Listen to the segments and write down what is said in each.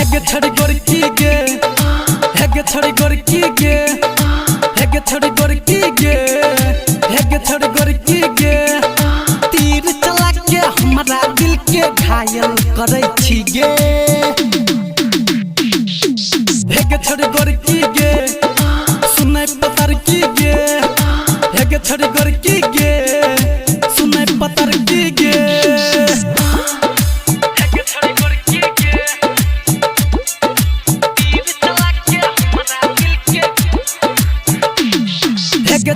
हेगे छड़ी गोरकी गे हेगे छड़ी गोरकी गे हेगे छड़ी गोरकी गे हेगे छड़ी गोरकी गे तीर चला के हमारा दिल के घायल करे छी गे हेगे छड़ी गोरकी गे सुनै पतर की गे हेगे छड़ी गोरकी गे सुनै पतर की गे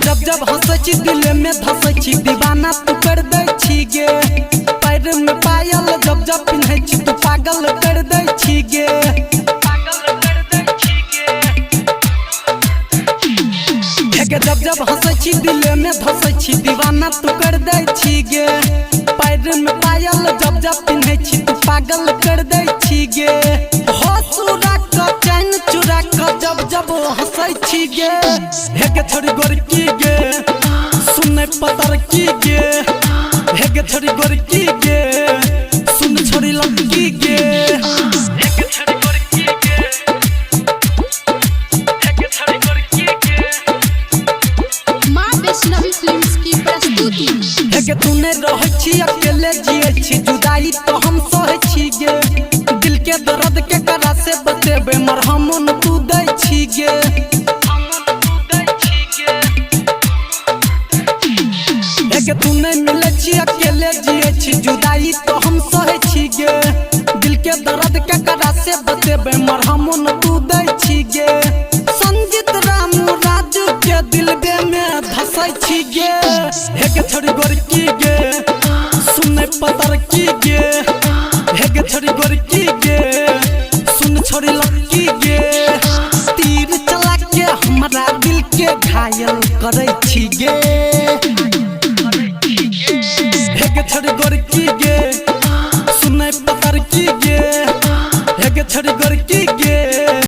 जब जब हंसै छी दिल में धसै छी दीवाना तू कर दै छी गे पैर में पायल जब जब पिन्है छी तू पागल कर दै छी गे जब जब हंसै छी दिल में धसै छी दीवाना तू कर दै छी गे पैर में पायल जब जब पिन्है छी तू पागल कर दै छी गे हंसुरा का चैन चुरा का जब जब हंसै छी गे हेगे छड़ी गोरकी गे सुनै पतर की गे हेगे छड़ी गोरकी गे सुन छड़ी लड़की गे हेगे छड़ी गोरकी गे हेगे छड़ी गोरकी गे मां वैष्णवी फिल्म्स की प्रस्तुति हेगे तूने रहै छी अकेले जियै छी जुदाई तो हम सहै छी गे दिल के दर्द के करा से बतेबे मरहम न तू दै छी गे हेगे तू नहीं मिले छी अकेले जियै छी जुदाई तो हम सहै छी गे दिल के दर्द के करा से बतेबे मरहम न तू दै छी गे संजीत रामू राजू के दिलबे में धसै छी गे हेगे छड़ी गोरकी गे सुनै पतर की गे हेगे छड़ी गोरकी गे सुन छड़ी लड़की गे तीर चला के हमारा दिल के घायल करे छी गे।